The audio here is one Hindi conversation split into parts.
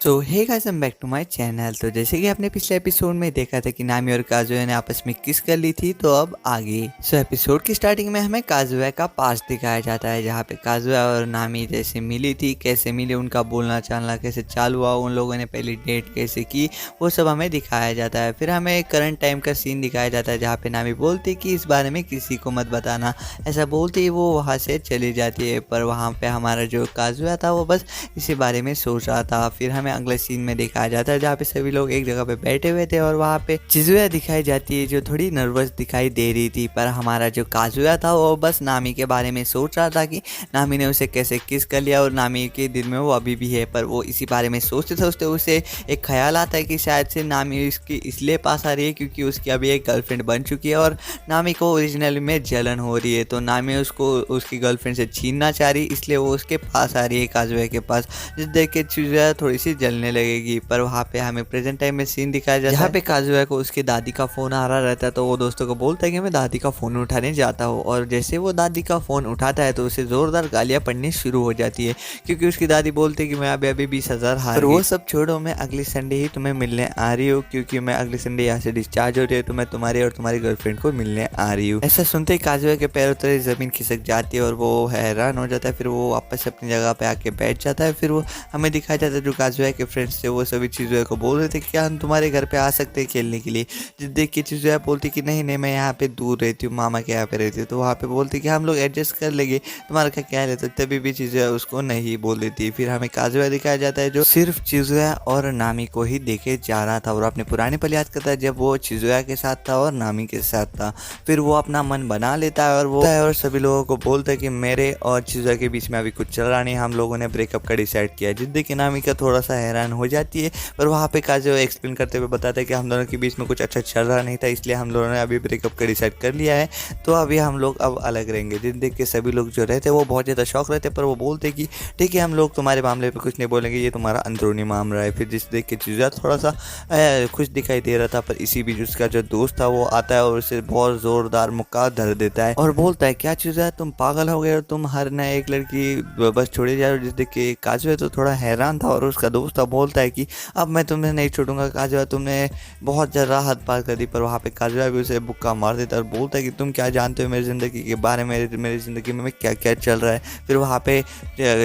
So hey guys, I am back to my channel. तो जैसे कि आपने पिछले एपिसोड में देखा था कि नामी और काजुया ने आपस में किस कर ली थी, तो अब आगे एपिसोड की स्टार्टिंग में हमें काजुया का पास्ट दिखाया जाता है, जहाँ पे काजुया और नामी जैसे मिली थी, कैसे मिले, उनका बोलना चालना कैसे चालू हुआ, उन लोगों ने पहली डेट कैसे की, वो सब हमें दिखाया जाता है। फिर हमें करंट टाइम का सीन दिखाया जाता है, जहाँ पे नामी बोलती कि इस बारे में किसी को मत बताना। ऐसा बोलती ही वो वहाँ से चली जाती है। पर वहाँ पे हमारा जो काजुया था वो बस इसी बारे में सोच रहा था। फिर हमें अगले सीन में दिखाया जाता है, जहाँ पे सभी लोग एक जगह पे बैठे हुए थे और वहाँ पे चिजुया दिखाई जाती है, जो थोड़ी नर्वस दिखाई दे रही थी। पर हमारा जो काजुया था वो बस नामी के बारे में सोच रहा था कि नामी ने उसे कैसे किस कर लिया और नामी के दिल में वो अभी भी है। पर वो इसी बारे में सोचते सोचते उसे एक ख्याल आता है कि शायद से नामी इसकी इसलिए पास आ रही है क्योंकि उसकी अभी एक गर्लफ्रेंड बन चुकी है और नामी को ओरिजिनल में जलन हो रही है। तो नामी उसको उसकी गर्लफ्रेंड से छीनना चाह रही, इसलिए वो उसके पास आ रही है, काजुया के पास, जिस देख के चिजुया थोड़ी सी जलने लगेगी। पर वहाँ पे हमें प्रेजेंट टाइम में सीन दिखाया जाता है, जहाँ पे काजुया को उसकी दादी का फोन आ रहा रहता है। तो वो दोस्तों को बोलता है कि मैं दादी का फोन उठाने जाता हूँ, और जैसे वो दादी का फोन उठाता है तो उसे जोरदार गालियाँ पड़नी शुरू हो जाती है, क्योंकि उसकी दादी बोलती है कि मैं अभी अभी 20,000 हार गई। वो सब छोड़ो, मैं अगले संडे ही तुम्हें मिलने आ रही हूँ, क्योंकि मैं अगले संडे यहाँ से डिस्चार्ज हो रही हूँ, तो मैं तुम्हारे और तुम्हारी गर्लफ्रेंड को मिलने आ रही हूँ। ऐसा सुनते ही काजुया के पैरों तले जमीन खिसक जाती है और वो हैरान हो जाता है। फिर वो वापस अपनी जगह पे आके बैठ जाता है। फिर वो हमें दिखाया जाता है जो काजुया के फ्रेंड्स थे वो सभी चीज़ों को बोल रहे थे कि क्या हम तुम्हारे घर पे आ सकते हैं खेलने के लिए। जिस देख के चीज़ों बोलती कि नहीं नहीं, मैं यहाँ पे दूर रहती हूँ, मामा के यहाँ पे रहती हूँ। तो वहाँ पे बोलती कि हम लोग एडजस्ट कर लेंगे, तुम्हारा क्या ख्याल है। तो तभी भी चीज़ें उसको नहीं बोल देती। फिर हमें काजुया दिखाया जाता है जो सिर्फ चिजुया और नामी को ही देखे जा रहा था और अपने पुराने पल याद करता है जब वो चिजुया के साथ था और नामी के साथ था। फिर वो अपना मन बना लेता है और सभी लोगों को बोलता है कि मेरे और चिजुया के बीच में अभी कुछ चल रहा नहीं, हम लोगों ने ब्रेकअप का डिसाइड किया। जिद्दी की नामी का थोड़ा सा हैरान हो जाती है, पर वहाँ पे काजुया एक्सप्लेन करते हुए बताता है कि हम दोनों के बीच में कुछ अच्छा चल रहा नहीं था, इसलिए हम दोनों ने अभी ब्रेकअप का डिसाइड कर लिया है, तो अभी हम लोग अब अलग रहेंगे। जिस देख के सभी लोग जो रहते वो बहुत ज़्यादा शौक रहते, पर वो बोलते कि ठीक है, हम लोग तुम्हारे मामले पे कुछ नहीं बोलेंगे, ये तुम्हारा अंदरूनी मामला है। फिर जिस देख के चिजुया थोड़ा सा खुश दिखाई दे रहा था, पर इसी बीच उसका जो दोस्त था वो आता है और उसे बहुत ज़ोरदार मुक्का धर देता है और बोलता है क्या चिजुया, तुम पागल हो गए हो, तुम हर नए एक लड़की बस छोड़े जा रहे हो। जिस देख के काजुया तो थोड़ा हैरान था और उसका दोस्त बोलता है कि अब मैं तुम्हें नहीं छोड़ूंगा काजुया, तुमने बहुत ज़्यादा हद पार कर दी। पर वहाँ पे काजुया भी उसे बुक्का मार देता है और बोलता है कि तुम क्या जानते हो मेरी ज़िंदगी के बारे में, मेरी ज़िंदगी में क्या क्या चल रहा है। फिर वहाँ पे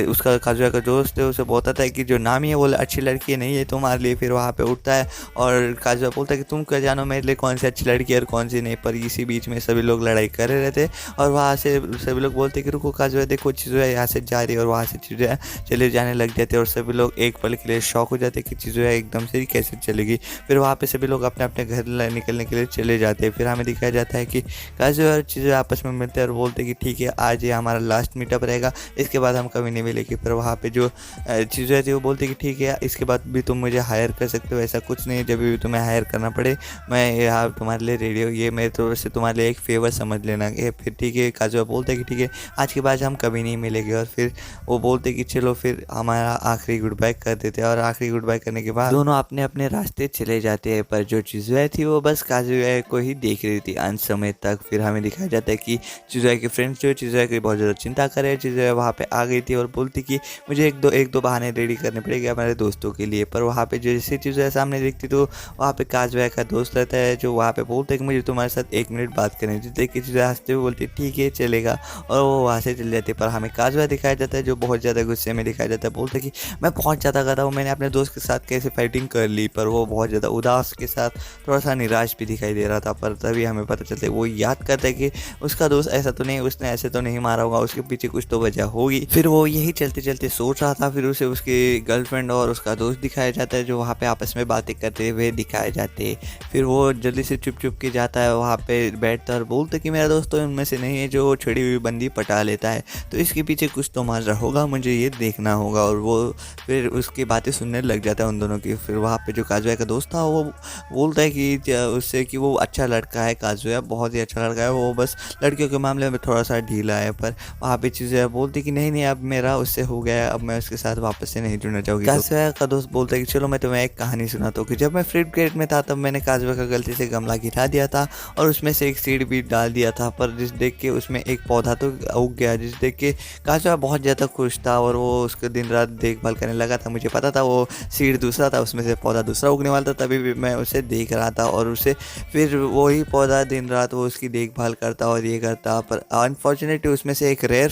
उसका काजुया का दोस्त है उसे बताता है कि जो नामी है वो अच्छी लड़की नहीं है तुम्हारे लिए। फिर वहाँ पे उठता है और काजुया बोलता है कि तुम क्या जानो मेरे लिए कौन सी अच्छी लड़की है और कौन सी नहीं। पर इसी बीच में सभी लोग लड़ाई कर रहे थे और वहाँ से सभी लोग बोलते कि रुको काजुया, देखो चिजुया यहाँ से जा रही है, और वहाँ से चिजुया चले जाने लग जाते और सभी लोग एक पल के लिए शौक हो जाते कि चिजुया एकदम से ही कैसे चलेगी। फिर वहाँ पे सभी लोग अपने अपने घर निकलने के लिए चले जाते हैं। फिर हमें दिखाया जाता है कि काजुया और चिजुया आपस में मिलते हैं और बोलते हैं कि ठीक है, आज ये हमारा लास्ट मीटअप रहेगा, इसके बाद हम कभी नहीं मिलेंगे। फिर वहाँ पे जो चिजुया थी वो बोलती कि ठीक है, इसके बाद भी तुम मुझे हायर कर सकते हो, ऐसा कुछ नहीं है, जब भी तुम्हें हायर करना पड़े मैं यहाँ तुम्हारे लिए रेडी हूँ, ये मेरे तरफ से तुम्हारे लिए एक फेवर समझ लेना। फिर ठीक है, काजुया बोलते हैं कि ठीक है, आज के बाद हम कभी नहीं मिलेंगे। और फिर वो बोलते कि चलो फिर हमारा आखिरी गुड बाय कर देते हैं, और आखिरी गुड बाय करने के बाद दोनों अपने अपने रास्ते चले जाते हैं। पर जो चिजुया थी वो बस काजुया को ही देख रही थी अंत समय तक। फिर हमें दिखाया जाता है कि चिजुया के फ्रेंड्स जो चिजुया की बहुत ज़्यादा चिंता कर रहे हैं। चिजुया वहाँ पे आ गई थी और बोलती कि मुझे एक दो बहाने रेडी करने पड़ेंगे हमारे दोस्तों के लिए। पर वहाँ पे जैसे चिजुया सामने दिखती तो वहाँ पे काजुया का दोस्त रहता है जो वहाँ पे बोलता है कि मुझे तुम्हारे साथ 1 मिनट बात करनी है। देख के चिजुया हंसते हुए बोलती ठीक है चलेगा, और वो वहाँ से चल जाती है। पर हमें काजुया दिखाया जाता है जो बहुत ज़्यादा गुस्से में दिखाया जाता है, बोलता है कि मैं बहुत ज़्यादा गधा हूँ, मैंने अपने दोस्त के साथ कैसे फाइटिंग कर ली। पर वो बहुत ज़्यादा उदास के साथ थोड़ा सा निराश भी दिखाई दे रहा था। पर तभी हमें पता चलता है, वो याद करता है कि उसका दोस्त ऐसा तो नहीं, उसने ऐसे तो नहीं मारा होगा, उसके पीछे कुछ तो वजह होगी। फिर वो यही चलते चलते सोच रहा था। फिर उसे उसकी गर्लफ्रेंड और उसका दोस्त दिखाया जाता है जो वहाँ पे आपस में बातें करते हुए दिखाए जाते हैं। फिर वो जल्दी से चुप चुप के जाता है, वहाँ पे बैठता है और बोलता है कि मेरा दोस्त तो उनमें से नहीं है जो छिड़ी हुई बंदी पटा लेता है, तो इसके पीछे कुछ तो माजरा होगा, मुझे ये देखना होगा। और वो फिर उसकी बातें सुनने लग जाता है उन दोनों की। फिर वहाँ पे जो काजुया का दोस्त था वो बोलता है कि उससे कि वो अच्छा लड़का है, काजुया बहुत ही अच्छा लड़का है, वो बस लड़कियों के मामले में थोड़ा सा ढीला है। पर वहाँ पे चीज़ें बोलती कि नहीं नहीं, अब मेरा उससे हो गया है, अब मैं उसके साथ वापस से नहीं जुड़ना चाहूँगी। काजुया का दोस्त बोलता है कि चलो मैं तुम्हें एक कहानी सुनाता हूँ कि जब मैं 5th ग्रेड में था तब मैंने काजुया का गलती से गमला गिरा दिया था और उसमें से एक सीड भी डाल दिया था, पर जिस देख के उसमें एक पौधा तो उग गया, जिस देख के काजुया बहुत ज़्यादा खुश था और वो उसके दिन रात देखभाल करने लगा था। मुझे पता पता था वो सीड दूसरा था, उसमें से पौधा दूसरा उगने वाला था। तभी भी मैं उसे देख रहा था और उसे फिर वही पौधा दिन रात वो उसकी देखभाल करता और ये करता, पर अनफॉर्चुनेटली उसमें से एक रेयर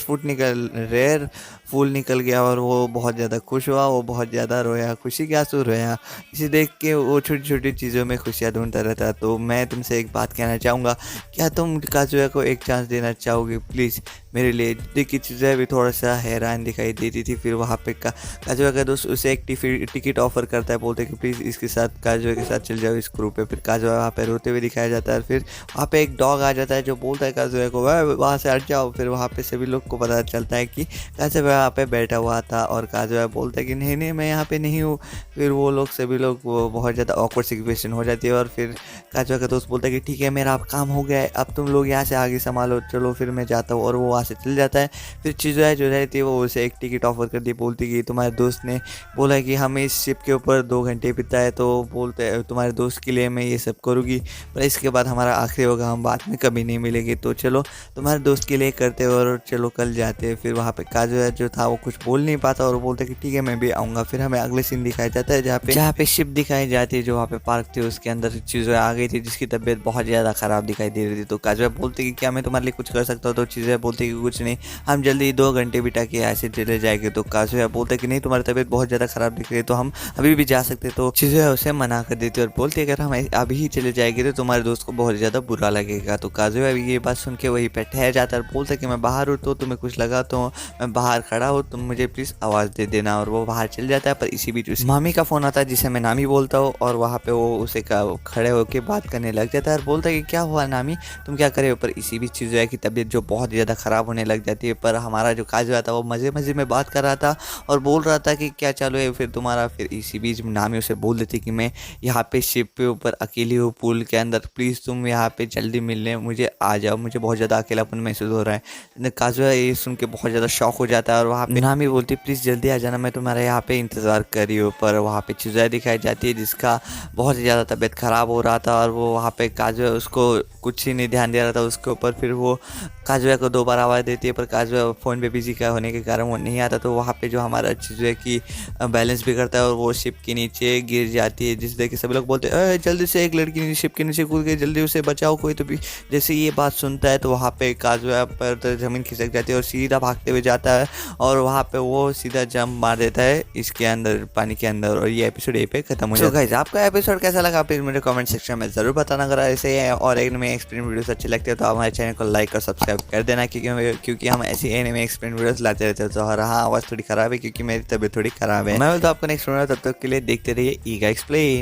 फूल निकल गया और वो बहुत ज़्यादा खुश हुआ, वो बहुत ज़्यादा रोया, खुशी के आंसू रोया। इसे देख के वो छोटी छोटी चीज़ों में खुशियाँ ढूंढता रहता। तो मैं तुमसे एक बात कहना चाहूँगा, क्या तुम काजुआ को एक चांस देना चाहोगे प्लीज़ मेरे लिए? देखिए चीज़ें भी थोड़ा सा हैरान दिखाई देती थी। फिर वहाँ पे काजुआ का दोस्त उसे एक टिकट ऑफर करता है, बोलते कि प्लीज़ इसके साथ काजुआ के साथ चल जाओ इस ग्रुप पे। फिर काजुआ वहाँ पे रोते हुए दिखाया जाता है। फिर वहाँ पे एक डॉग आ जाता है जो बोलता है काजुआ को वहाँ से हट जाओ। फिर वहाँ पे सभी लोग को पता चलता है कि काजुआ वहाँ पे बैठा हुआ था और काजुआ बोलता है कि नहीं नहीं मैं यहाँ पे नहीं हूँ। फिर वो लोग सभी लोग वो बहुत ज़्यादा ऑकवर्ड सिचुएशन हो जाती है और फिर काजुआ का दोस्त बोलता है कि ठीक है मेरा अब काम हो गया है, अब तुम लोग यहाँ से आगे संभालो, चलो फिर मैं जाता हूँ। और वो वहाँ से चल जाता है। फिर चीज़ें जो रहती है वो उसे एक टिकट ऑफर कर दी, बोलती कि तुम्हारे दोस्त ने बोला कि हमें इस शिप के ऊपर 2 घंटे बिताए, तो बोलते हैं तुम्हारे दोस्त के लिए मैं ये सब करूँगी, पर इसके बाद हमारा आखिरी होगा, हम बाद में कभी नहीं मिलेंगे, तो चलो तुम्हारे दोस्त के लिए करते और चलो कल जाते हैं। फिर वहाँ पे काजुआ जो था वो कुछ बोल नहीं पाता और बोलता कि ठीक है मैं भी आऊँगा। फिर हमें अगले सीन दिखाया जाता है जहाँ पे शिप दिखाई जाती है जो वहाँ पे पार्क थी, उसके अंदर चीज़ें आ गई थी जिसकी तबीयत बहुत ज़्यादा ख़राब दिखाई दे रही थी। तो काजुआ बोलते कि क्या मैं तुम्हारे लिए कुछ कर सकता हूँ? तो चीज़ें बोलती कि कुछ नहीं, हम जल्दी 2 घंटे बिता के ऐसे चले जाएंगे। तो काजुआ बोलते कि नहीं तुम्हारी तबीयत बहुत ज़्यादा ख़राब दिख रही है तो हम अभी भी जा सकते। तो चीज़ें उसे मना कर देती और बोलती अगर हम अभी ही चले जाएंगे तो तुम्हारे दोस्त को बहुत ज़्यादा बुरा लगेगा। तो काजुआ ये बात सुन के वहीं पे ठहर जाता है और बोलता कि मैं बाहर हूँ, तो तुम्हें कुछ लगा तो मैं बाहर खड़ा हूँ, तुम मुझे प्लीज़ आवाज़ दे देना। और वो बाहर चल जाता है। पर इसी बीच उस मामी का फ़ोन आता है जिसे मैं नामी बोलता हूँ और वहाँ पे वो उसे खड़े होकर बात करने लग जाता है और बोलता है कि क्या हुआ नामी, तुम क्या करे हो? पर इसी बीच चीज़ है कि तबीयत जो बहुत ज़्यादा ख़राब होने लग जाती है। पर हमारा जो काजुआ था वो मज़े मज़े में बात कर रहा था और बोल रहा था कि क्या चालू है फिर तुम्हारा। फिर इसी बीच नामी उसे बोल देती कि मैं यहाँ पे शिप पे ऊपर अकेली हूँ पूल के अंदर, प्लीज़ तुम यहाँ पे जल्दी मिलने मुझे आ जाओ, मुझे बहुत ज़्यादा अकेलापन महसूस हो रहा है। काजुआ ये सुन के बहुत ज़्यादा शौक हो जाता है और वहाँ पे नामी बोलती प्लीज़ जल्दी आ जाना, मैं तुम्हारे यहाँ पे इंतज़ार कर रही हूँ। पर वहाँ पे चीज़ें दिखाई जाती है जिसका बहुत ज़्यादा तबीयत ख़राब हो रहा था और वो वहाँ पे काजुआ उसको कुछ ही नहीं ध्यान दे रहा था उसके ऊपर। फिर वो काजुआ को 2 बार आवाज़ देती है पर काजुआ फ़ोन पे बिजी का होने के कारण वो नहीं आता। तो वहाँ पे जो हमारा चीज़ें की बैलेंस बिगड़ता है और वो शिप के नीचे गिर जाती है, जिस देख के सभी लोग बोलते हैं जल्दी से एक लड़की शिप के नीचे कूद गई, जल्दी उसे बचाओ कोई। तो भी जैसे ये बात सुनता है तो वहाँ पे काजुआ पर तो ज़मीन खिसक जाती है और सीधा भागते हुए जाता है और वहाँ पे वो सीधा जंप मार देता है इसके अंदर पानी के अंदर। और ये एपिसोड यहीं पे खत्म हो जाता है। गाइस आपका एपिसोड कैसा लगा प्लीज़ मुझे कमेंट सेक्शन में ज़रूर बताना। अगर ऐसे और एनिमे एक्सप्लेन वीडियोस अच्छे लगते हैं तो हमारे चैनल को लाइक और सब्सक्राइब कर देना, क्योंकि हम ऐसी एनिमे एक्सप्लेन वीडियोस लाते रहते हैं। तो हाँ आवाज़ थोड़ी ख़राब है क्योंकि मेरी तबीयत थोड़ी ख़राब है। मैं बोलता हूँ आपको नेक्स्ट वीडियो, तब तक के लिए देखते रहिए ईगा एक्सप्लेन।